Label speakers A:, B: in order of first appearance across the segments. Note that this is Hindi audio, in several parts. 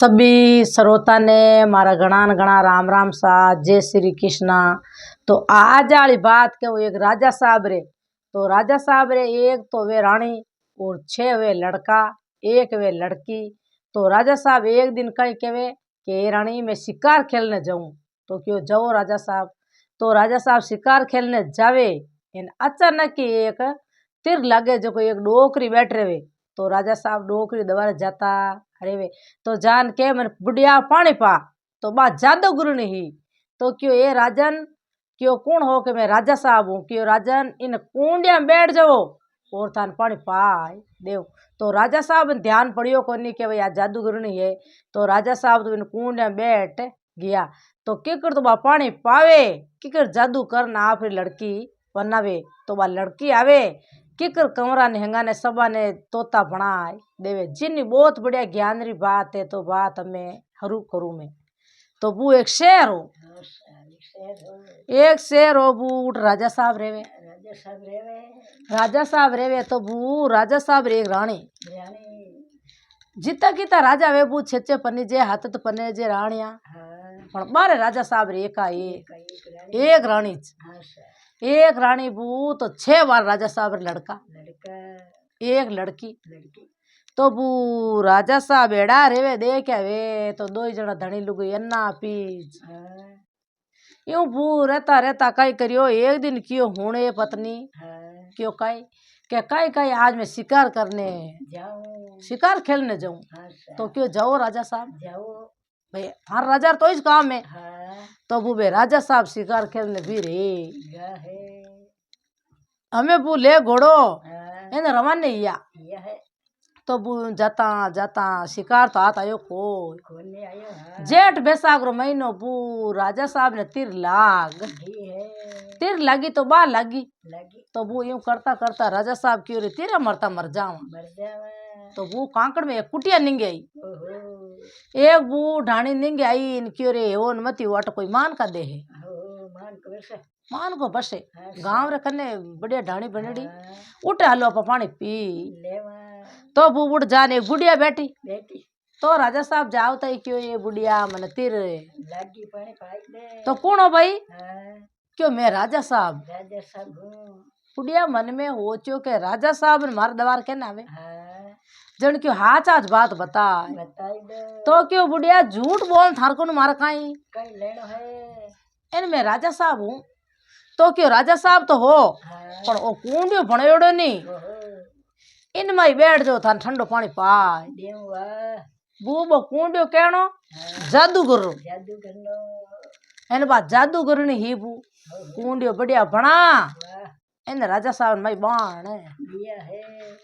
A: सभी श्रोता ने मारा घना घना राम राम सा जय श्री कृष्णा। तो आज वाली बात के वो एक राजा साहब रे, तो राजा साहब रे एक तो वे रानी और 6 वे लड़का एक वे लड़की। तो राजा साहब एक दिन कहीं कहे कि रानी मैं शिकार खेलने जाऊं, तो क्यों जाओ राजा साहब। तो राजा साहब शिकार खेलने जावे इन अचानक ही एक तीर लगे जो कोई एक डोकरी बैठ रहे। तो राजा साहब डोकरी दबारे जाता अरे वे तो जान के मन बुढ़िया पानी पा तो बा जादूगर नहीं। तो क्यों ये राजन क्यों कौन हो कि मैं राजा साहब हूँ, क्यों राजन इन कुंडिया में बैठ जाओ और थान पानी पाए देव। तो राजा साहब ध्यान पड़ियो को नहीं कि भाई आज जादूगर नहीं है। तो राजा साहब तो इन कुंडिया में बैठ गया। तो किकर तो बा पानी पावे किकर जादू करना आप लड़की बनावे। तो बा लड़की आवे किकर कमरा ने हंगा ने सबा ने तोता बनाए देवे जिन्नी बहुत बढ़िया ज्ञान री बात है। तो बात हमें हरू करूँ में तो बू एक शेर हो बू राजा साहब रेवे तो बू राजा साहब रे एक रानी जिता किता राजा वे बू छे पन्नी जे हाथ तो पन्ने जे रानिया पण बारे राजा साहब रे एक रानी एक रानी बू तो 6 बार राजा साहब लड़का एक लड़की। तो बू राजा साहब एड़ा रेवे देख वे तो 2 जना धनी लुगई अन्ना पीज यूं बू रहता रहता कई करियो। एक दिन कियो हुणे पत्नी क्यों कई के कई कई आज मैं शिकार करने शिकार खेलने जाऊं। तो क्यों जाओ राजा साहब भाई हर राजा तो इस काम में। तो बू बे राजा साहब शिकार खेलने भी रे हमें बू ले घोड़ो इन रवाने या तो बू जाता जाता शिकार तो आता आयो को जेठ बैसाख रो महीनो बू राजा साहब ने तीर लगी तो बा लगी। तो बू यूं करता करता राजा साहब क्यों रे तीर मरता मर जावा। तो बू कांकड़ में एक कुटिया निंगे आई एक बू ढाणी निंगे आई इन क्यों रे वो मती वाट कोई मान का दे है मान को बसे गांव रे कने बढ़िया ढाणी बनेड़ी उठे हालो आप पानी पी। तो बू बुढ़ जाने एक बुढ़िया बैठी तो राजा साहब जाओ तो क्यों ये बुढ़िया मन तीर लगी पानी पाई तो कौन हो भाई क्यों मैं राजा साहब बुढ़िया मन में हो चो के राजा साहब ने मार दवार के नावे जन क्यों हाथ आज बात बता तो क्यों बुढ़िया झूठ बोल थार को मार काई लेनो है इन मैं राजा साहब हूँ। तो क्यों राजा साहब तो हो पर ओ कुंडियो भणेड़ो नहीं इन माई बैठ जाओ थान ठंडो पानी पाए बूबो कुंडियो कहनो जादूगर इन बात जादूगर ने ही बू कुंडियो बढ़िया बना इन राजा साहब माई बाण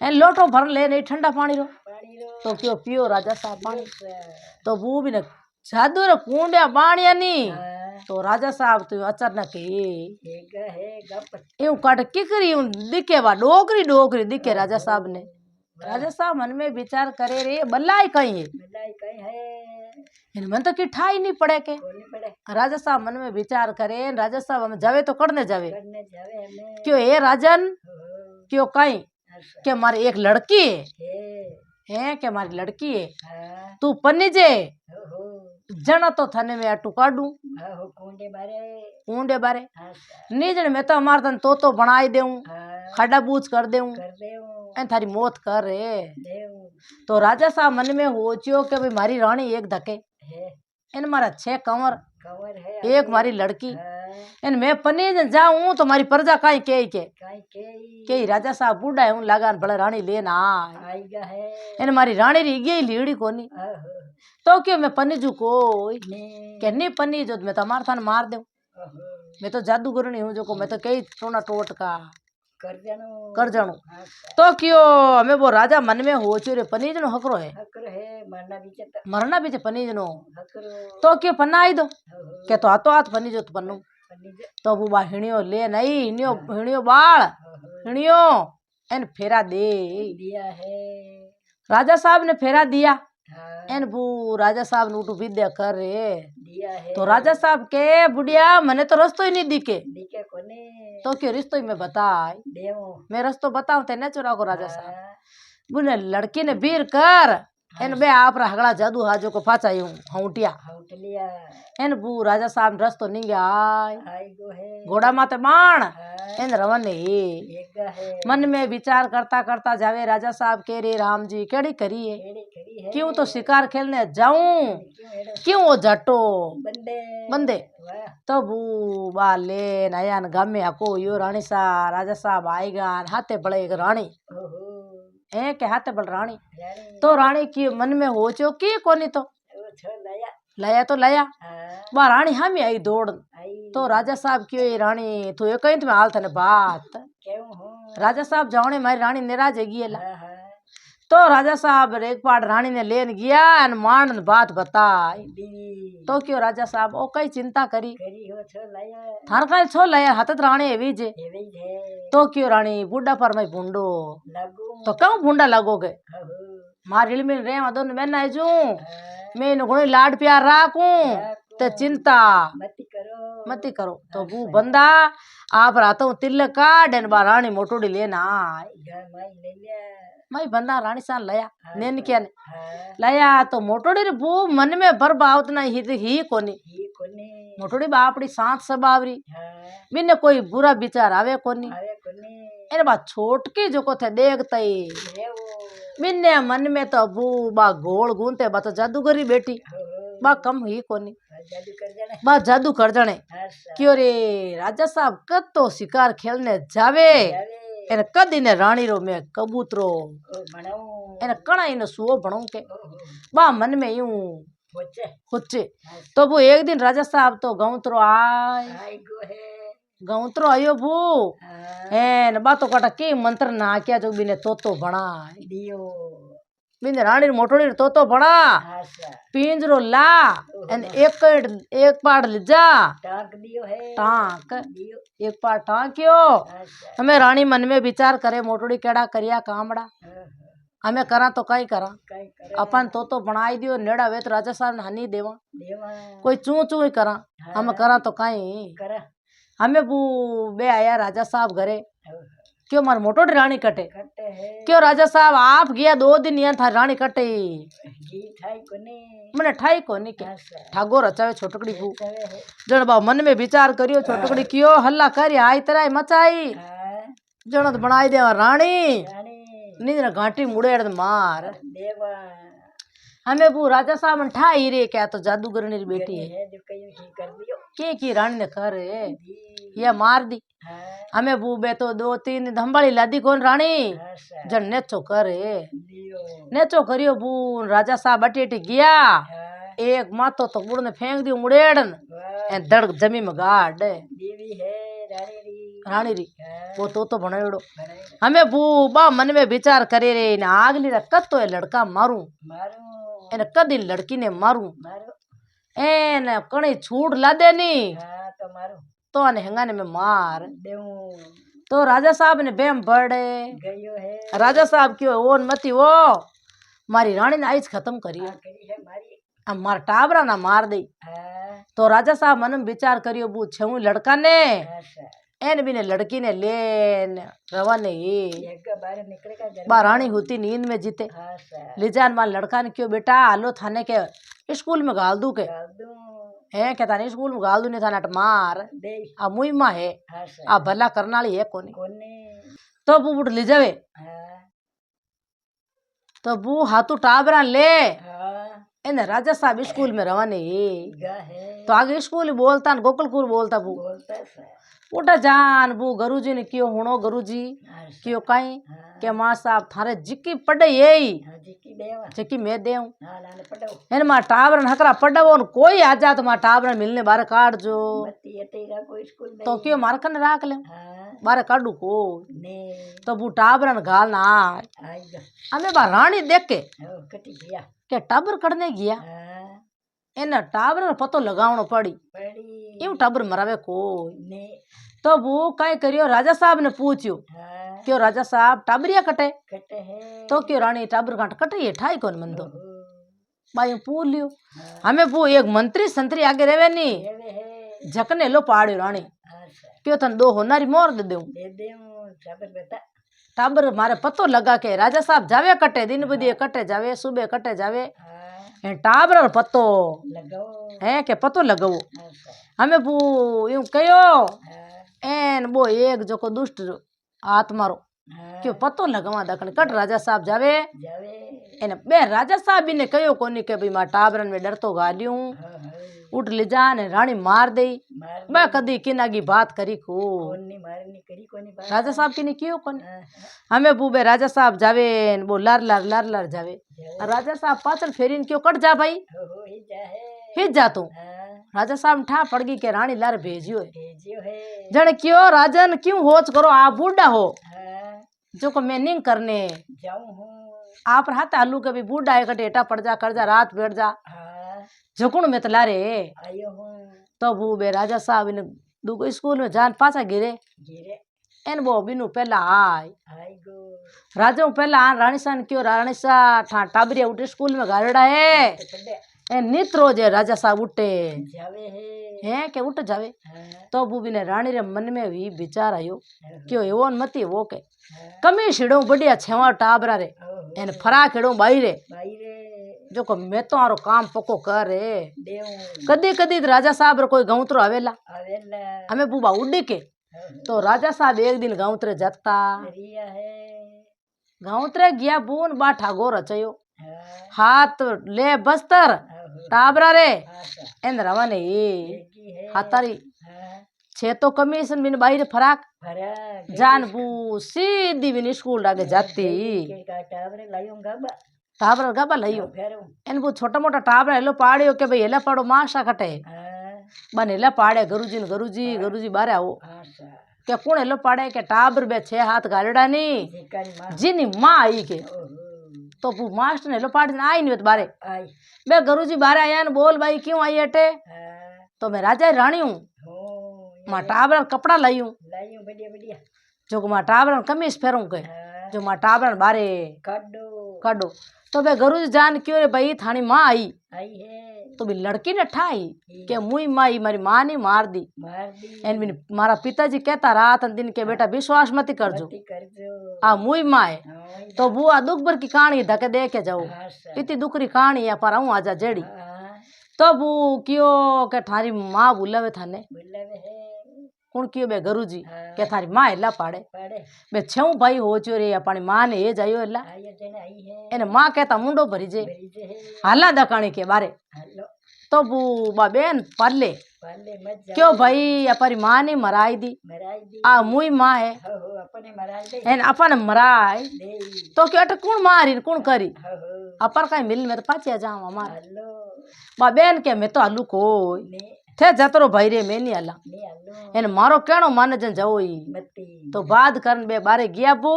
A: इन लोटो भर ले नहीं ठंडा पानी रो। तो क्यों पियो राजा साहब पानी तो बू भी न जादू रे कुंडिया बाणिया नहीं। तो राजा साहब तो अचानक यूं कट किकरी दिखे बा डोकरी डोकरी दिखे राजा साहब ने। राजा साहब मन में विचार करे रे बल्लाई कहीं है इन मन तो की ठाई नहीं पड़े के। राजा साहब मन में विचार करे राजा साहब हम जावे तो करने जावे क्यों ये राजन क्यों कहीं के मारी एक लड़की है के मारी लड़की है तू पन्नी जे जना तो थाने में आटू काडू कुंडे बारे नहीं जन मैं तो हमार तन तो बनाई देऊं खड़ा बूझ कर देऊं एन थारी मौत कर रे। तो राजा साहब मन में हो चियो के भाई मारी रानी एक धके इन मारा 6 कंवर एक मारी लड़की इन मैं पन्नी जाऊं तो मारी प्रजा काई के राजा साहब बूढ़ा है लगान बड़ा रानी लेना इन मारी रानी री गई लीड़ी कोनी। तो क्यों मैं पन्नी जू को के नहीं पन्नी जो मैं तो मार थान मार दे मैं तो जादूगर नहीं हूँ जो को मैं तो कई टोना टोट का कर जानू। तो क्यों हमें वो राजा मन में हो चुरे पन्नी जनो हकरो है मरना बीचे पन्नी जनो। तो क्यों पन्ना आई दो के तो हाथों हाथ पन्नी जो तो पन्नू। तो बुबा हिणियो ले नहीं हिणियो बाल हिणियो एन फेरा दे दिया है राजा साहब ने फेरा दिया एन बू राजा साहब ने उठू विद्या कर रे दिया है। तो राजा साहब के बुढ़िया मने तो रस्तो ही नहीं दिखे कोने। तो क्यों रिश्तो ही मैं बताए मैं रस्तो बताऊं तेने चुरा को राजा साहब बोले लड़की ने बीर कर एन बे आप हगड़ा जादू हाजो को पाचा यूं हौटिया एन बू राजा साहब रस्तो निंगे आय घोड़ा माते बाण एन रवन ही मन में विचार करता करता जावे राजा साहब कह रे राम जी केड़ी करिए क्यों तो शिकार खेलने जाऊं क्यों वो जटो बंदे तो बू बाले नयन गमे हको यो रानी सा राजा साहब आएगा हाथे बड़े एक रानी ए के हाथे बड़ रानी तो रानी की मन में हो चो की कोनी तो लया तो लया बा रानी हम आई दौड़ तो राजा साहब क्यों ये रानी तू ये कहीं तुम्हें हाल थने बात राजा साहब जाने मारी रानी निराज है तो राजा साहब एक पाट रानी ने लेन गया और मान बात बताई तो क्यों राजा साहब ओ कई चिंता करी थार का छो लया हतत रानी है जे तो क्यों रानी बुढ़ा पर मैं भूंडो तो क्यों भूंडा लगोगे मार हिल में रे दोनों मैं ना जू मैं इन घोड़ी लाड प्यार राखूं तो चिंता मती करो तो वो बंदा आप रात तिल काट बा रानी मोटोड़ी लेना मैं बंदा रानी सान लया नेन क्या ने लया तो मोटोड़ी रे बू मन में बर्बाद ना ही कोनी मोटोड़ी बापड़ी शांत स्वभावरी बिन कोई बुरा विचार आवे कोनी इन बा छोटकी जो को थे देखते बिन्ने मन में तो बू बा गोल गूंते बा तो जादूगरी बेटी बा कम ही कोनी बा जादू कर जाने क्यों रे राजा साहब कद तो शिकार खेलने जावे इन कद इने रानी रो में कबूतरो इन कणा इन सुओ बनू के बा मन में यूं होचे तो वो एक दिन राजा साहब तो गौतरो आय गौतरो आयो बू एन बा तो कटा के मंत्र ना क्या जो बिने तोतो बना बिने रानी मोटोड़ी तोतो बना पिंजरो ला एन एक पाड़ ले जा टांक एक पाड़ टांक्यो हमें रानी मन में विचार करे मोटोड़ी केड़ा करिया कामड़ा हमें करा तो कई करा अपन तो बनाई दियो नेड़ा वे तो राजा साहब ने हनी देवा कोई चू चू ही करा हम करा तो कई हमें बू बे आया राजा साहब घरे क्यों मार मोटोड़ी रानी कटे क्यों राजा साहब आप गया 2 दिन यहाँ था रानी कटे मैंने ठाई कोनी के ठागो रचावे छोटकड़ी बू जन बा मन में विचार करियो छोटकड़ी क्यों हल्ला करी आई तरह मचाई जन बनाई देवा रानी नींद घाटी मुड़े मार हमें वो राजा साहब ठा ही रे क्या तो जादूगरनी बेटी है की रानी ने कर या मार दी हमें वो बे तो 2-3 धंबाड़ी लादी कौन रानी जन नेचो करे नेचो करियो बू राजा साहब अटी गया एक मातो तो बुड़ ने फेंक दियो मुड़ेड़न धड़क जमी में गाड़ रानी री वो तो बनायो हमें बू बा मन में विचार करे रे इन आगली कद तो लड़का मारू इन कद इन लड़की ने मारू एन कणी छूट ला दे नी तो अने हंगाने में मार तो राजा साहब ने बेम बड़े राजा साहब क्यों वो मती वो मारी रानी ने आइज खत्म करी अब मार टाबरा ना मार दी तो राजा साहब मन में विचार करियो बू छऊ लड़का ने एन बिने लड़की ने लेन रवाने बा रानी होती नींद में जीते लिजान मार लड़का ने क्यों बेटा आलो थाने के स्कूल में गाल दू के है क्या थाने स्कूल में गाल दू नहीं थाने मार आ मुई माँ है आ भला करना है कोनी तो बू बुट ले जावे तो बू हाथू टाबरा ले इन राजा साहब स्कूल में रवाने तो आगे स्कूल बोलता गोकुलपुर बोलता बू उठा जान बू गुरुजी ने क्यों हुणो गुरुजी क्यों कहीं के माँ साहब थारे जिक्की पढ़े यही जिक्की मैं देऊं इन माँ टाबर हकरा पढ़ो कोई आ जा तो माँ टाबर मिलने बारे काट जो तो क्यों मार कन राख ले बारे काटू को तो बू टाबर गाल ना हमें बा रानी देख के टाबर कड़ने गया इन टाबर पतो लगावनो पड़ी यूं टाबर मरावे को तो वो कई करियो राजा साहब ने पूछियो क्यों राजा साहब टाबरिया कटे तो क्यों रानी टाबर काट कटे ठाई कौन मन दो भाई पूछ लियो हमें वो एक मंत्री संतरी आगे रेवे नी झकने लो पाड़ियो रानी क्यों तन 2 होनारी मोर दे दूं टाबर मारे पतो लगा के राजा साहब जावे कटे दिन बदी कटे जावे सुबह कटे जावे टाबर पतो है के पतो लगाओ हमें बू यूं कयो एन बो एक जो को दुष्ट आत्मा रो क्यों पतो लगवा दखन कट राजा साहब जावे एने बे राजा साहब ने कयो कोनी के भाई मां टाबरन में डर तो गालियूं उठ ले जा ने रानी मार दे मैं कदी किनागी बात करी को राजा साहब की ने क्यों कोनी हमें बूबे राजा साहब जावे वो लर जावे राजा साहब पाचन फेरीन क्यों कट जा भाई हिज जा तू राजा साहब ठा पड़ गई के रानी लार भेजियो है जन क्यों राजन क्यों होच करो आप बूढ़ा हो जो को मैं नहीं करने जाऊं आप हाथ आलू के भी बूढ़ा है कटेटा पड़ जा कर जा रात बैठ जा झुकुण में तला रे तो वो बे राजा साहब इन दूगो स्कूल में जान पासा गिरे एन वो बिनु पहला आय राजा पहला रानी सान क्यों रानी सा टाबरिया उठे स्कूल में गाड़ेड़ा है ए नित रोज राजा साहब उठे है के उठ जावे तो बूबी ने रानी रे मन में भी विचार आयो क्यों एवो मती वो के कमी छिड़ो बढ़िया छेवा टाबरा रे एन फरा खेड़ो बाई रे जो को मैं तो आरो काम पको कर रे कदी कदी राजा साहब रो कोई गौतरो आवेला हमें बूबा उड़ी के तो राजा साहब एक दिन गौतरे जाता गौतरे गया बून बा ठागो रचयो हाथ ले बस्तर टाबरा रे एन रवाने हाथारी छे तो कमीशन बिन बाहर फराक जान बू सीधी बिन स्कूल लागे जाती टाबर गाबा लाइयो एन बू छोटा मोटा टाबर हेलो पाड़ियो के भाई हेला पाड़ो माशा कटे बन हेला पाड़े गुरुजी बारे आओ के कौन हेलो पाड़े के टाबर बे छे हाथ गालड़ा नी जिनी माँ आई के तो वो मास्टर ने लो पाड़ आई नहीं बारे बे गुरुजी बारे आया न बोल भाई क्यों आई अटे तो मैं राजा रानी हूँ माँ टाबर कपड़ा लाई हूँ जो माँ टाबर कमीज फेरूं के जो माँ टाबर बारे काडो तो बे गुरुजी जान क्यों रे भाई थानी माँ आई तो भी लड़की ने ठाई के मुई माई मारी माँ ने मार दी एन बिन मारा पिताजी कहता रात दिन के बेटा विश्वास मत करजो आ मुई माँ है तो बुआ दुख भर की कहानी धके दे के जाओ इतनी दुखरी कहानी है पर आऊं आजा जेड़ी तो बू क्यों के थारी माँ बुलावे थाने कौन क्यों बे गुरुजी के थारी माँ हेला पाड़े बे छऊ भाई हो चो रे अपनी माँ ने ये जायो हेला एने माँ कहता मुंडो भरी जे हाला दकाणी के बारे तो बू बा बेन पाले क्यों भाई अपनी माँ ने मराई दी आ मुई माँ है एन अपन मराई तो क्यों अट कौन मारी कौन करी अपन कहीं मिल में तो पाचिया जाऊं हमारा बा बेन के मैं तो आलू को थे जतरो भाई रे मैं नहीं आला एन मारो कहनो मान जन जाओ तो बाद करन बे बारे गया बू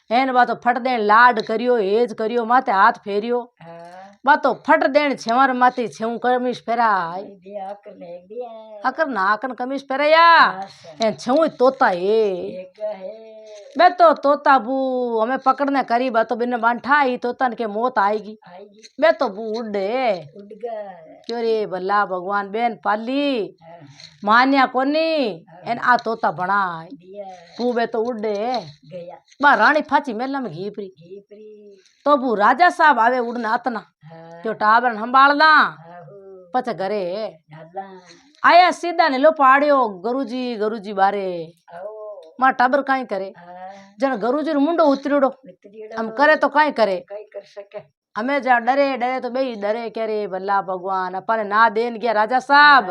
A: एन बा तो फट देन लाड करियो हेज करियो माथे हाथ फेरियो बा तो फट देन छेवर माथी छेऊ कमीज फेराय अकर नाकन कमीज फेराया एन छेऊ तोता ए बे तो तोता बू हमें पकड़ने करी बा तो बिन बांठा ही तोता के मौत आएगी बे तो बू उड़े क्यों रे भला भगवान बेन पाली मान्या कोनी एन आ तोता बनाए बू बे तो उड़े बा रानी फाची मेला में घीपरी तो बू राजा साहब आवे उड़ने अतना क्यों टाबर संभालदा पछ घरे आया सीधा ने लो पाड़ियो गुरुजी बारे मां टाबर काई करे जन गुरुजी मुंडो उतरियो हम करे तो काई करे हमें जा डरे तो बे डरे के रे भला भगवान अपन ना देन गया राजा साहब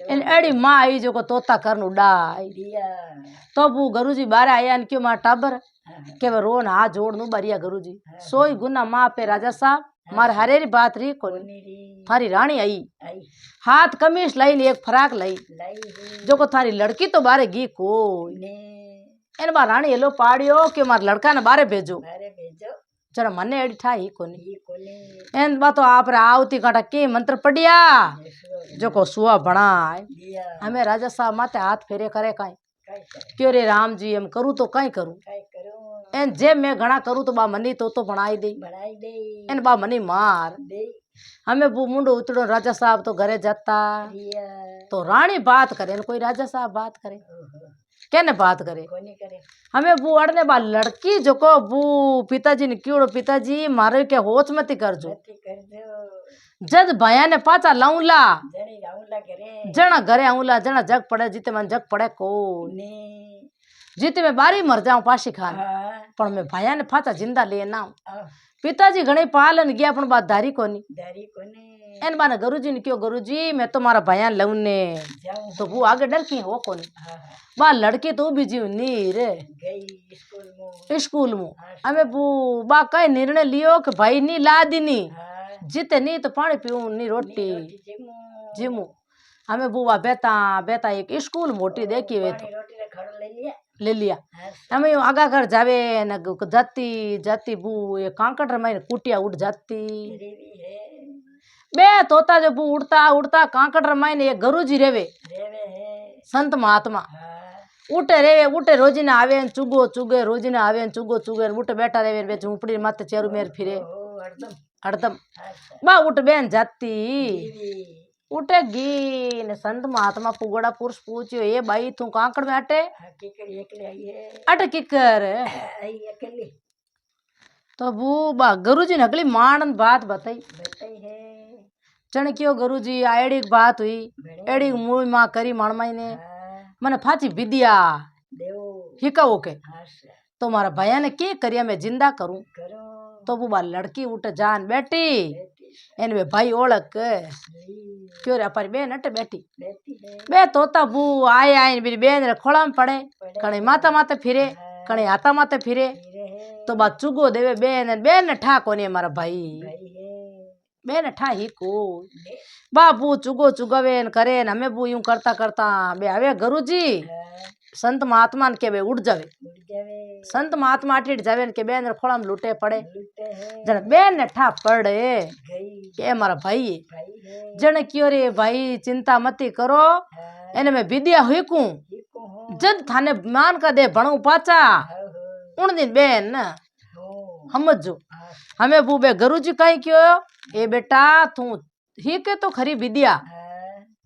A: इन एड़ी माँ आई जो को तोता करन उड़ाई तो बू गुरुजी बारे आया क्यों मां टाबर के वो रोन हाथ जोड़ नू बरिया गुरुजी सोई गुना माँ पे राजा साहब मार हरेरी बात रही कोनी थारी रानी आई हाथ कमीज लाई एक फराक लाई जो को थारी लड़की तो बारे गी को इन बार रानी एलो पाड़ियो कि मार लड़का ने बारे भेजो जरा मने एड़ी ठाई कोनी एन बा तो आप रे आवती काटा के मंत्र पढ़िया जो को सुआ बनाए हमें राजा साहब माते हाथ फेरे करे काई क्यों रे राम जी हम करूँ तो काई करूँ एन जे मैं घना करूँ तो बा मनी तो बनाई दे एन बा मनी मार हमें वो मुंडो उतड़ो राजा साहब तो घरे जाता तो रानी बात करे कोई राजा साहब बात करे केने बात करे
B: कोनी करे
A: हमें बू अड़ने बा लड़की जो को बू पिताजी ने क्यों पिताजी मारे के होच मती करजो
B: मती कर दो
A: जद भया ने पाचा लाऊला
B: जणी राउला करे
A: जना घरे आऊला जना जग पड़े जीते मन जग पड़े को
B: ने
A: जीते मैं बारी मर जाऊं पाशी खान
B: हाँ
A: पण मैं भया ने पाचा जिंदा ले ना
B: आ
A: पिताजी घणे पालन गया पण बात धारी कोनी
B: दारी कोने
A: एन बाने गुरुजी ने क्यों गुरुजी मैं तो मारा भया लऊने
B: जाऊं
A: तो वो आगे डर की हो कोनी
B: हाँ
A: बा लड़की तो भी जीव नी रे
B: गई
A: स्कूल में हमें बू बा कई निर्णय लियो कि भाई नी ला दीनी
B: हाँ
A: जीते नी तो पानी पीऊं नी रोटी
B: जिमू
A: जिमू हमें बुआ बेता बेता एक स्कूल मोटी देखी वे तो
B: रोटी रे खड़ो ले लिया
A: ले लिया
B: हाँ
A: हमें यूं आगा घर जावे न जाती जाती बू ये कांकड़ में कुटिया उड़ जाती
B: रेवी है
A: बे तोता जो बू उड़ता उड़ता कांकड़ में ये गुरुजी रेवे
B: रेवे है
A: संत महात्मा
B: हाँ
A: उठे रेवे उठे रोजीने आवे न चुगो चुगे रोजीने आवे न चुगो चुगे उठे बैठा रेवे बेच झूपड़ी माथे चेरू मेर फिरे
B: ओ हरदम
A: हरदम
B: अच्छा
A: बा उठ बेन जाती
B: दीदी
A: उठे गी ने संत महात्मा पुगड़ा पुरुष पूछ्यो ए भाई तू कांकड़ में अटे
B: हकीकत एकले आई है
A: अट की कर
B: आई अकेली
A: तो बू बा गुरुजी ने अगली मान बात बताई
B: बताई है
A: चण क्यों गुरुजी आड़ी बात हुई
B: बड़े
A: एड़ी मुई मां करी माणमाई ने
B: हाँ
A: मने फाची विद्या
B: देव
A: हिकाओ के
B: हाँ
A: तो मारा भैया ने के करिया मैं जिंदा करूं
B: करो
A: तो वो बा लड़की उठ जान बैठी
B: बेटी
A: एन वे भाई ओळख
B: ली
A: क्यों रे अपारी बेन अटे बैठी
B: बेटी है
A: बे तोता बू आए आए मेरी बेन रे खोला में पड़े कणे माता माते फिरे कणे हाथा माते फिरे
B: हीरे है
A: तो बा चुगो देवे बेन बेन ने ठा कोनी मारा भाई
B: भाई है
A: बेन ठा ही को
B: ले
A: बाबू चुगो चुगवेन करे न हमें बू यूं करता करता बे आवे गुरुजी
B: हाँ
A: संत महात्मा ने के बे उड़ जावे
B: उड़ जावे
A: संत महात्मा अटीट जावे न के बेन रे खोला में लूटे पड़े
B: लूटे है
A: जन बेन ने ठा पड़े
B: गई
A: के मारा भाई है
B: भाई है
A: जन क्यों रे भाई चिंता मती करो
B: हाँ
A: एने में विद्या हुई कू
B: ये को हो
A: जद थाने मान का दे भणू पाचा
B: हो
A: उन दिन बेन न
B: हो
A: समझो
B: हाँ
A: हमें बूबे गुरुजी कहीं क्यों ए बेटा तू ही के तो खरी विद्या
B: हाँ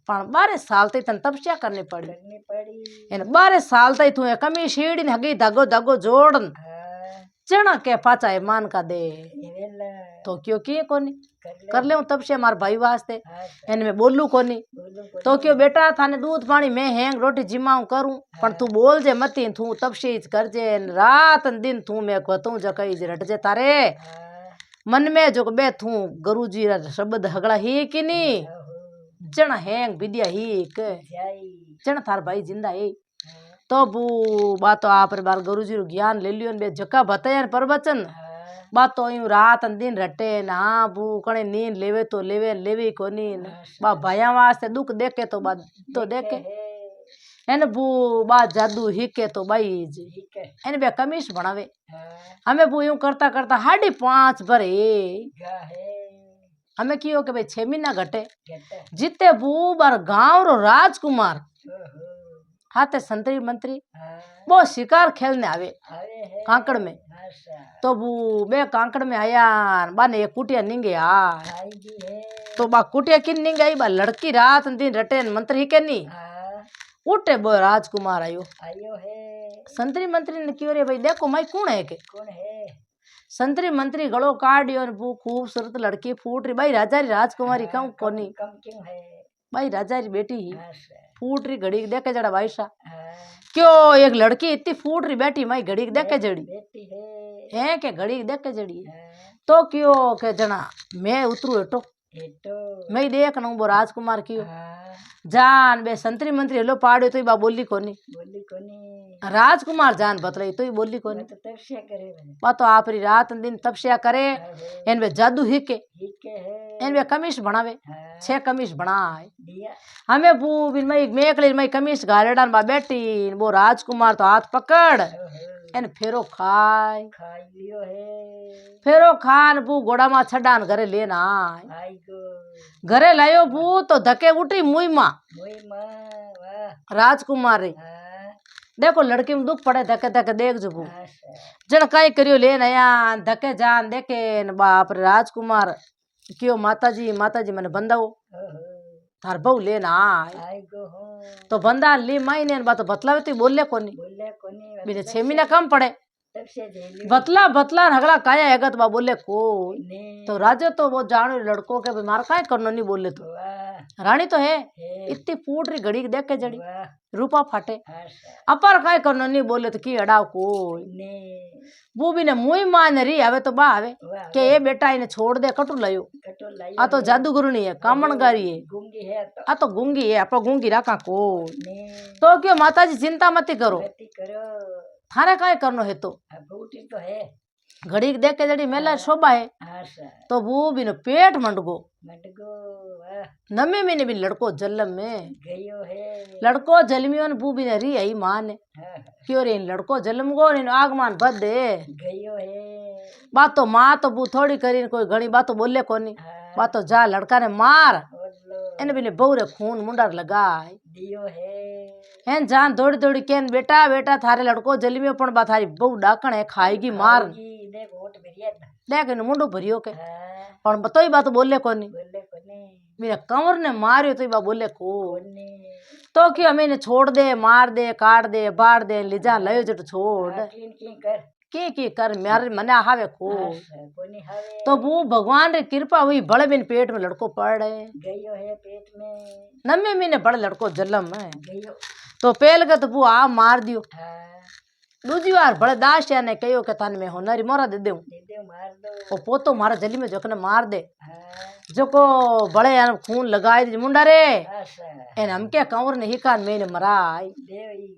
A: पण 12 साल तई तन तपस्या करनी पड़ी
B: करनी पड़ी
A: इन 12 साल तई तू कमी शीड़ी ने हगी धागो धागो जोड़न
B: हाँ
A: चना के पाचा ए मान का दे
B: ये वेला
A: तो क्यों किए कोनी
B: कर
A: कर ले तपस्या मार भाई वास्ते
B: हाँ
A: इन में बोलू कोनी
B: बोलो को
A: तो क्यों बेटा थाने दूध पानी मैं हैंग रोटी जिमाऊं करूं पण तू बोल जे मती तू तपस्या कर जे रात न दिन तू मैं कहतू जकई जे रट जे तारे
B: हाँ
A: मन में जो बे तू गुरुजी रा शब्द हगड़ा ही कि नी
B: हो
A: जण हैंग विद्या ही के
B: जाई
A: जण थार भाई जिंदा है
B: हाँ
A: तो बू बात आप बार गुरुजी रो ज्ञान ले लियो न बे जका बताया न प्रवचन
B: हाँ
A: बात तो यूं रात न दिन रटे ना बू कणे नींद लेवे तो लेवे कोनी न बा भया वास्ते दुख देखे तो बा तो देखे
B: है
A: एन बू बा जादू हिके तो बाई जी
B: ठीक है
A: एन बे कमीश बनावे
B: हाँ
A: हमें बू यूं करता करता 5.5 भरे
B: गा है
A: हमें कियो के भाई 6 महीना घटे
B: कहता
A: जिते बू बार गांव रो राजकुमार
B: हो
A: हाथे संतरी मंत्री
B: हाँ
A: वो शिकार खेलने आवे
B: आवे है
A: कांकड़ में
B: आशा
A: तो बू बे कांकड़ में आया बाने एक कुटिया निंगे आ
B: आई भी है
A: तो बा कुटिया किन निंगे आई बा लड़की रात न दिन रटे न मंत्री के नी
B: हाँ
A: उठे बो राजकुमार आयो
B: आयो है
A: संतरी मंत्री ने क्यों रे भाई देखो माई कौन है के
B: कौन है
A: संतरी मंत्री गलो काढ़ियो न बू खूबसूरत लड़की फूट रही भाई राजा री राजकुमारी कहूं कोनी
B: कम क्यों है
A: भाई राजा री बेटी ही
B: आशा
A: फूट रही घड़ी देखे जड़ा भाई सा
B: हाँ
A: क्यों एक लड़की इतनी फूट रही बैठी माई घड़ी देखे जड़ी
B: बेटी है
A: है के घड़ी देखे जड़ी
B: हाँ
A: तो क्यों के जना मैं उतरू हेठो
B: ये तो
A: मैं देख न वो राजकुमार क्यों
B: हाँ
A: जान बे संतरी मंत्री हेलो पाड़ियो तो बा बोली कोनी
B: बोली कोनी
A: राजकुमार जान बतलाई तो बोली कोनी
B: मैं तो तपस्या करे मैंने
A: बा तो आप री रात न दिन तपस्या करे इन बे जादू हिके
B: ठीक है
A: इन बे कमीश बनावे
B: हाँ
A: 6 कमीश बनाए
B: दिया
A: हमें बू बिन मई मेकली मई कमीश घालेडान बा बैठी वो राजकुमार तो हाथ पकड़ इन फेरो खाए
B: खाई लियो है
A: फेरो खान बू घोड़ा मा छडान घरे लेना आए
B: आई गो
A: घरे लायो बू तो धके उठी मुई माँ
B: मोई माँ वाह
A: राजकुमार रे
B: हाँ
A: देखो लड़की में दुख पड़े धके धके देख जो बू
B: आशा
A: जन कई करियो ले नया धके जान देखे न बाप रे राजकुमार क्यों माता जी मैंने बंदाओ
B: हो
A: थार बहु लेना आए
B: आई गो हो
A: तो बंदा ली माई ने बात बतलावे तो बोले कोनी
B: बोले कोनी
A: बिने 6 महीना कम पड़े
B: तब से झेली
A: बतला बतला हगला काया हैगा तो बा बोले को
B: ने
A: तो राजा तो वो जानो लड़कों के बीमार काय करनो नहीं बोले तो
B: वाह
A: रानी तो है
B: हे
A: इतनी फूट रही घड़ी देख के जड़ी
B: वाह
A: रूपा फाटे
B: आशा
A: अपर काय करनो नहीं बोले तो की अड़ाव को
B: ने
A: वो भी ने मुई मान रही हवे तो बा हवे
B: वाह
A: के ये बेटा इने छोड़ दे कटू लायो
B: कटो लाई
A: आ तो जादूगुरु नहीं है कामणगारी है
B: गूंगी है तो
A: आ तो गूंगी है आप गूंगी राखा को
B: ने
A: तो क्यों माता जी चिंता मत करो
B: गति करो
A: थारे काय करनो है तो
B: अब बूटी तो है
A: घड़ी देख के जड़ी मेला शोभा है
B: आशा
A: तो वो भी ने पेट मंडगो
B: मटगो वाह
A: नमे महीने भी लड़को जलम में
B: गयो है
A: लड़को जलमियों बू भी ने री आई मान
B: हाँ,
A: क्यों रे इन लड़को जलम गो इन आगमान बद दे
B: गयो है
A: बात तो माँ तो बू थोड़ी करी कोई घणी बात तो बोले कोनी
B: हाँ,
A: बात तो जा लड़का ने मार
B: और लो
A: એને બીને બહુ રે खून मुंडार लगाय
B: दियो है
A: हैं जान दौड़ी दौड़ी केन बेटा बेटा थारे लड़को जली में पण बा थारी बहु डाकण है खाएगी मार
B: जी देख वोट भरिया था
A: देख इन मुंडो भरियो के
B: हाँ,
A: पण बतोई बात बोले कोनी
B: बोले कोनी
A: मेरे कंवर ने मारियो तो बा बोले को
B: कोनी
A: तो कि हमें छोड़ दे मार दे काट दे बाढ़ दे लिजा लयो जट छोड़
B: किन की कर
A: की कर मारे मने हावे को
B: आशा कोनी हवे
A: तो वो भगवान री कृपा हुई बड़े बिन पेट में लड़को पड़े
B: गयो है पेट में
A: नमे महीने बड़े लड़को जलम में
B: गयो
A: तो पहल के तो वो आ मार दियो
B: हाँ
A: दूजी बार बड़े दासिया ने कहो के थाने में होनरी मोरा दे दूं
B: दे दे मार दो
A: वो पोतो मारा जली में जोकने मार दे
B: हाँ
A: जोको बड़े यार खून लगाए दे मुंडा रे
B: आशा
A: एन हमके कंवर ने हिकान मैंने मराई
B: देवी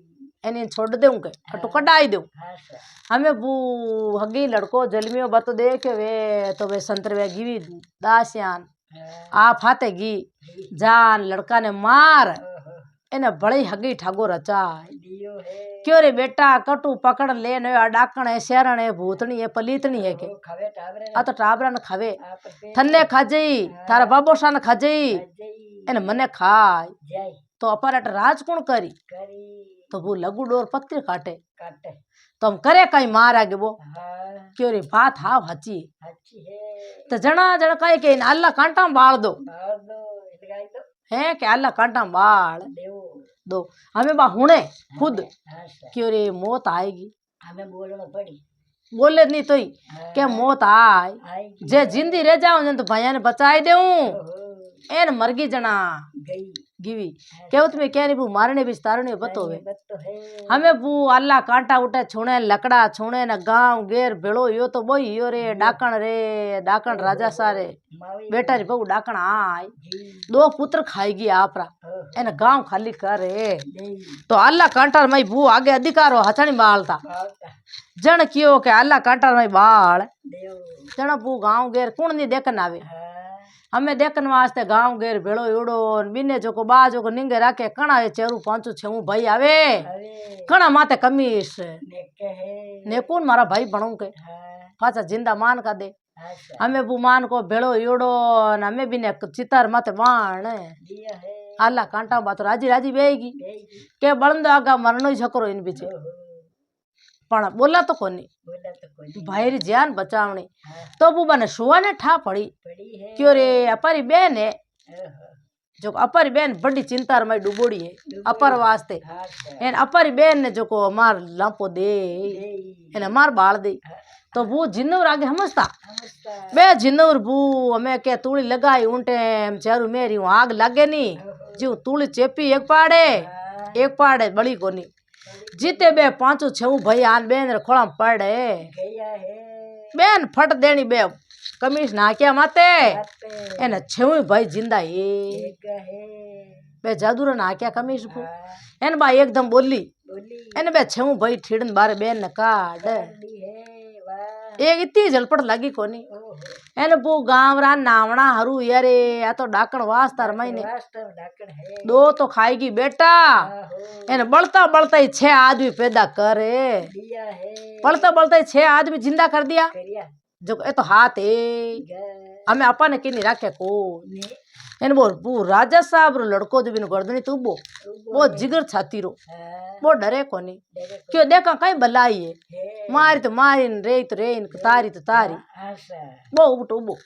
A: एने छोड़ दूं के कटो कटाई दूं
B: आशा
A: हमें बू हगी लड़को जलमियो बत देख वे तो वे संतर वे गिवी दासियान
B: हाँ
A: आ फातेगी जान लड़का ने मार
B: ओहो,
A: एने बड़ी हगी ठागो रचाई
B: दियो है
A: क्यों रे बेटा कटू पकड़ ले न डाकण है शेरण है भूतनी है पलीतनी है के
B: वो खावे टाबरे
A: आ तो टाबरा ने खावे
B: आप पे
A: थन्ने खाजई थारा बाबोसा ने खाजई
B: जई
A: एने मने खाय
B: जय
A: तो अपर अट राज कौन करी
B: करी
A: तो वो लगू डोर पत्ती काटे
B: काटे
A: तो हम करे कहीं मार आगे वो
B: हाँ
A: क्यों रे बात हाव हची
B: अच्छी है
A: तो जना जना कहे के इन अल्लाह कांटा में बाल दो
B: बाल दो लगाई दो
A: है के अल्लाह कांटा में बाल
B: देव
A: दो हमें बा हुणे खुद
B: आशा
A: क्यों रे मौत आएगी
B: हमें बोलना पड़ी
A: बोले नहीं तो ही
B: हाँ,
A: के मौत आए
B: आएगी
A: जे जिंदी रह जाओ जन तो भैया ने बचाई देऊं
B: ओहो,
A: एन मरगी जना
B: गई
A: गिवी केवत में क्या रे बू मारने भी तारने बतो वे
B: बत तो है
A: हमें बू अल्लाह कांटा उठे छुणे लकड़ा छुणे न गांव गेर भेड़ो यो तो बोई यो रे डाकण राजा सारे
B: मावी
A: बेटा री बहू डाकण आय
B: जी
A: 2 पुत्र खाएगी आपरा
B: ओहो,
A: एन गांव खाली करे
B: गई
A: तो अल्लाह कांटा मई बू आगे अधिकारो हथणी बालता
B: बालता
A: जन कियो के अल्लाह कांटा मई बाल
B: देव
A: जन बू गांव गेर कुण नहीं देखन आवे
B: हाँ
A: हमें देखन वास्ते गांव गेर भेड़ो एड़ो बिने जो बा जो निंगे राखे कणा चेरू पांचू छेऊ भाई आवे
B: अरे
A: कणा माते कमीस
B: नेके है
A: ने कौन मारा भाई बनू के
B: हाँ
A: पाचा जिंदा मान का दे
B: आशा
A: हमें बू मान को भेड़ो एड़ो न हमें भी ने चितार मत बाण
B: दिया है
A: अल्लाह कांटा बात राजी राजी बेगी
B: गई
A: के बळंदो आगा मरणो ही छकरो इन बीचे
B: ओहो,
A: पण बोला तो कोनी
B: बोला तो कोई
A: भाई री जान बचावणी
B: हाँ
A: तो बू बने सुवा ने ठा पड़ी
B: पड़ी है
A: क्यों रे अपारी बेन है
B: ओहो,
A: जो अपारी बेन बड़ी चिंता में डूबोड़ी है अपर वास्ते
B: आशा
A: एन अपारी बेन ने जो को मार लापो दे
B: गई
A: एने मार बाल दे तो वो जिन्नूर आगे समझता
B: नमस्कार
A: बे जिन्नूर बू हमें के तूड़ी लगाई उनटे चारू मेरी हूँ आग लागे नी जी तूड़ी चेपी एक पाड़े बड़ी कोनी जीते बे 5-6 भाई आन बेन रे खोला में पड़े
B: गया है
A: बेन फट देनी बे कमीज नाक्या माते
B: आते
A: एने 6 भाई जिंदा है
B: एक है
A: बे जादूर नाक्या कमीज को
B: हाँ
A: एन बा एकदम बोली
B: बोली
A: एने बे 6 भाई ठीड़न बारे बेन ने काट
B: दी है वाह
A: एक इतनी झलपट लगी कोनी
B: ओहो,
A: एने बू गांव रा नावणा हरू यारे या तो डाकण वास्तार महीने
B: वास्तव ढाकण है
A: 2 तो खाएगी बेटा
B: आहो,
A: एने बढ़ता बढ़ता ही 6 आदमी पैदा करे
B: दिया है
A: बढ़ता बढ़ता ही 6 आदमी जिंदा कर दिया
B: करिया
A: जो ए तो हाथ है
B: ग
A: हमें अपा ने किनी राखे को
B: ने
A: एने बोल बू राजा साहब रो लड़को जो बिन गर्दनी तुबो वो जिगर छाती रो
B: हाँ
A: वो डरे कोनी
B: डेरे को
A: क्यों देखा कहीं बलाई है
B: है
A: मारी तो मारी रे तो रे तारी तो तारी
B: आशा
A: वो उबटो उबो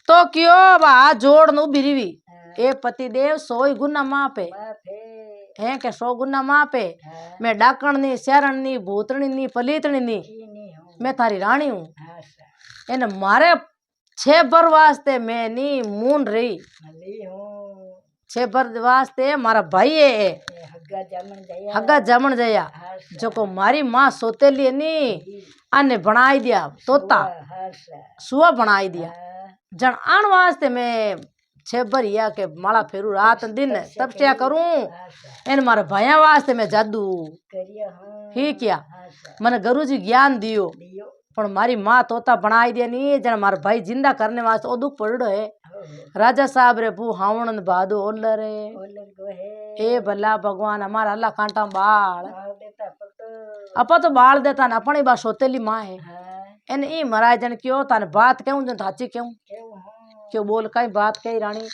A: तो क्यों बा जोड़ नु बिरीवी
B: हाँ,
A: ए पति देव सोई गुना माँ पे
B: बाप है
A: हैं के 100 गुना माँ पे
B: हाँ
A: मैं डाकण नी शरण नी भूतणी नी पलीतणी नी
B: की नहीं हूँ
A: मैं थारी रानी हूँ
B: हाँ सा
A: एने मारे 6 बर वास्ते मैं नी मून रही
B: मली हूँ
A: 6 बर वास्ते मारा भाई है
B: ये हग्गा जामन जया
A: हगा जमण जया
B: हाँ सा
A: जो को मारी माँ सोतेली नी आने बनाई दिया तोता
B: हाँ सा
A: सुआ बनाई दिया
B: हाँ
A: जन आन वास्ते मैं 6 बर या के माला फेरू रात दिन तपस्या करूं
B: हाँ सा
A: इन मारे भैया वास्ते मैं जादू
B: करिया हूँ
A: ही क्या
B: हाँ सा
A: मने गुरुजी ज्ञान दियो
B: दियो
A: पण मारी माँ तोता बनाई दिया नी जन मारा भाई जिंदा करने वास्ते ओ दुख पड़ो है
B: हो
A: राजा साहब रे बू हावण भादो ओलर रे
B: ओलर को है
A: ए भला भगवान हमारा अल्लाह कांटा बाल
B: बाल देता पतो
A: अपा तो बाल देता न अपनी बा सोतेली माँ है
B: हाँ
A: एन ई महाराज जन क्यों ताने बात कहूं जन थाची क्यों
B: क्यों हूँ
A: क्यों बोल कई बात कही रानी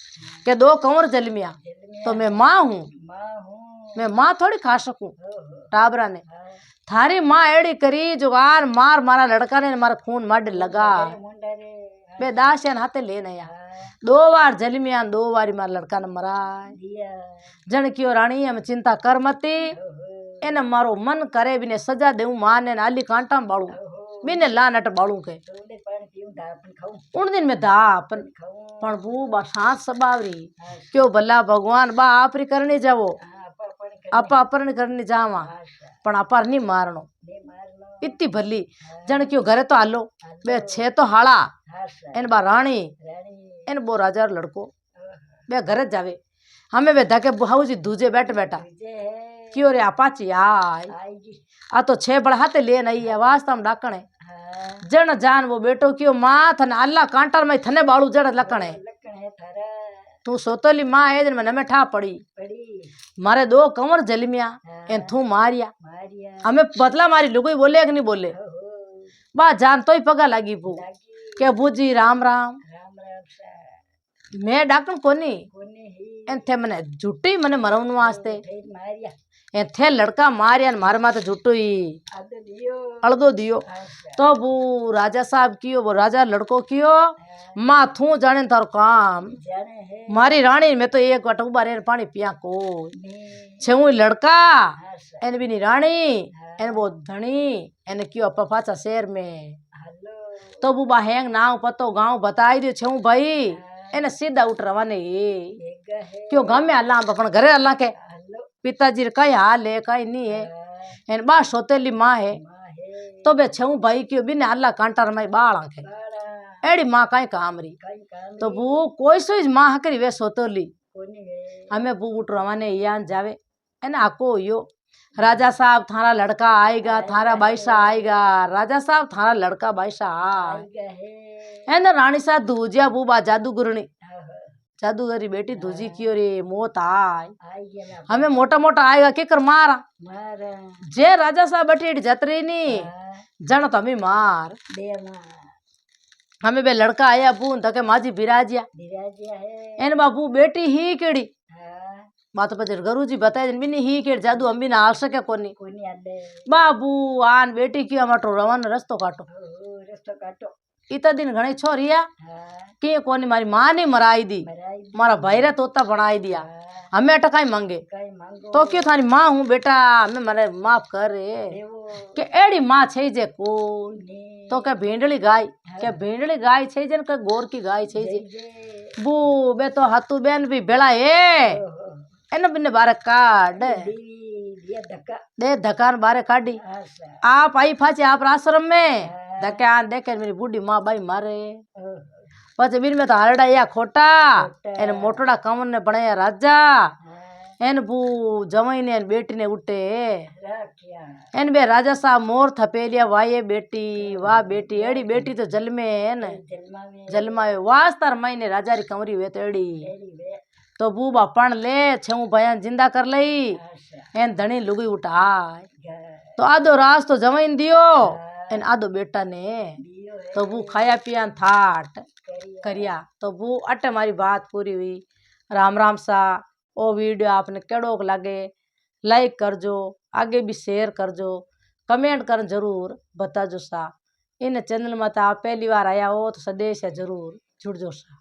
A: के 2 कंवर जलमिया
B: जल
A: तो
B: में
A: मैं माँ हूँ
B: माँ हूँ
A: मैं माँ थोड़ी खा सकूं
B: हो
A: टाबरा ने
B: हाँ
A: थारी माँ एड़ी करी जुगान मार मारा लड़का ने मारा खून मार लगा
B: मुंडा रे
A: बे दासियान हाथे ले नया
B: हाँ
A: 2 बार जलमिया 2 बारी मारा लड़का ने मरा
B: दिया
A: जन क्यों रानी हम चिंता कर मती
B: हो
A: एने मारो मन करे बिने सजा देऊ माँ ने आली कांटा में बाड़ू
B: हो
A: बिने लानट बाड़ू के
B: थोड़े पानी पीऊं दापन खाऊं
A: उन दिन में दा अपन
B: खाऊं
A: पण बू बा सांस सबावरी
B: हाँ
A: क्यों भला भगवान बा आपरी करनी जावो
B: हाँ पानी कर
A: आपा अपरण करनी जावा
B: हाँ सा
A: पण अपार नहीं मारनो
B: नहीं मारनो
A: इतनी भली जन क्यों घरे तो आलो बे 6 तो हाड़ा
B: हाँ सा
A: एन बा रानी
B: रानी
A: एन बो राजा रो लड़को बे घरे जावे हमें बे धके बुहाऊ जी दूजे बैठ बैठा
B: तुझे है
A: क्यों रे आपाची आय
B: आएगी
A: आ तो 6 बढ़ाते ले नहीं है वास्ता में डाकण है
B: हाँ
A: जन जान वो बेटो क्यों माँ थने अल्लाह कांटर में थने बाड़ू जड़ लकण है
B: लकन है थारा
A: तू सोतोली माँ है दिन में नमे ठा पड़ी
B: पड़ी
A: मारे 2 कंवर जलमिया
B: हाँ
A: एन थू मारिया
B: मारिया
A: हमें बदला मारी लुगई बोले कि नहीं बोले
B: हो
A: बा जान तो ही पगा लगी बू
B: लागी
A: के बूजी राम राम
B: राम राम सा
A: मैं डाकण कोनी
B: कोने ही
A: एन थे मने झूठी मने मरवन वास्ते
B: फिर मारिया
A: एन थे लड़का मारिया मारे माते झूठो ही
B: आदो दियो
A: अड़दो दियो
B: हाँ सा
A: तो बू राजा साहब कियो वो राजा लड़को कियो माँ थू जाने थारो काम
B: जाने है
A: मारी रानी में तो एक वट उबा रे पानी पिया को
B: ने
A: छेऊ लड़का
B: हाँ सा
A: एन भी नी रानी एन वो धनी एन क्यों अपा पाचा शहर में
B: हेलो
A: तो बुबा हैंग नाव पतो गांव बताई दियो छेऊ भाई एने सीधा उठ रवाने
B: बेगा है
A: क्यों गाँव में अल्लाह अपन घरे अल्लाह के
B: हेलो
A: पिताजी रे कई हाल है कई नहीं है एन बा सोतेली माँ है
B: माँ है
A: तो बे छेऊ भाई क्यों बिना अल्लाह कांटर में बाल आंखे
B: बाड़ा
A: एड़ी माँ कई काम री
B: कई काम
A: तो बू कोई सोई माँ हकरी वे सोतोली
B: कोने है
A: हमें बू उठ रवाने यान जावे एने आको यो राजा साहब थारा लड़का आएगा थारा बाईसा आएगा राजा साहब थारा लड़का बाईसा आए
B: आएगा है
A: एने रानी साहब दूजिया बूबा जादूगरनी
B: हाँ हाँ
A: जादूगरी बेटी दूजी क्यों रे मौत आए
B: आएगा ना
A: हमें मोटा मोटा आएगा के कर मारा
B: मारा
A: जे राजा साहब बैठी जतरी नी
B: हाँ
A: जन तो हमें मार
B: देना
A: हमें बे लड़का आया बू तके माजी बिराजिया
B: विराजिया है
A: एन बाबू बेटी ही केड़ी
B: हाँ
A: बात पचे गुरु जी बताए बिनी ही केड़ जादू हम भी ना आ सके कोनी
B: कोने आले
A: बाबू आन बेटी की हमारो रवान रस्तो काटो
B: हो रस्तो काटो
A: इतना दिन घणी छोरिया
B: हाँ
A: के कोनी मारी माँ ने मराई दी
B: मराई
A: मारा भाई रे तोता बनाई दिया
B: हाँ
A: हमें टकाई मांगे
B: कई मांगो
A: तो क्यों थारी माँ हूँ बेटा हमें मरे माफ कर रे
B: देवो
A: के एड़ी माँ छे जे को
B: ने
A: तो क्या भेंडली गाय क्या भेंडली गाय छे जे के गोर की गाय छे जे
B: जे
A: बू बे तो हाथू बेन भी बेड़ा है
B: ओहो
A: एने बिने बारे काट
B: दीवी दिया धक्का
A: दे धकान बारे काटी
B: आशा
A: आप आई फाचे आप आश्रम में
B: हाँ।
A: धके आन देखे मेरी बूढ़ी माँ बाई मारे
B: ओहो
A: पचे बीर में तो हरड़ा या खोटा
B: खोटा।
A: एने मोटड़ा कंवर ने बनाया राजा
B: हाँ
A: एन बू जवाई ने बेटी ने उठे
B: राखिया
A: एन बे राजा साहब मोर थपेलिया वाये बेटी वाह बेटी एड़ी बेटी तो जल में है न
B: जन्मा में
A: जलमा वास्तार माई ने राजा री कंवरी हुए तो एड़ी
B: एड़ी वे
A: तो बूबा पण ले छऊ बयान जिंदा कर लई
B: आशा
A: एन धनी लुगी उठाय
B: गा
A: तो आधो रास तो जवाइन दियो
B: हाँ।
A: एन आधो बेटा ने
B: दियो है
A: तो बू खाया पिया थाट
B: करिया
A: करिया तो बू अटे मारी बात पूरी हुई राम राम सा ओ वीडियो आपने केड़ो लगे लाइक करजो आगे भी शेयर करजो कमेंट कर जरूर बताजो सा इन चैनल में आप पहली बार आया हो तो सदेश है जरूर जुड़जो सा।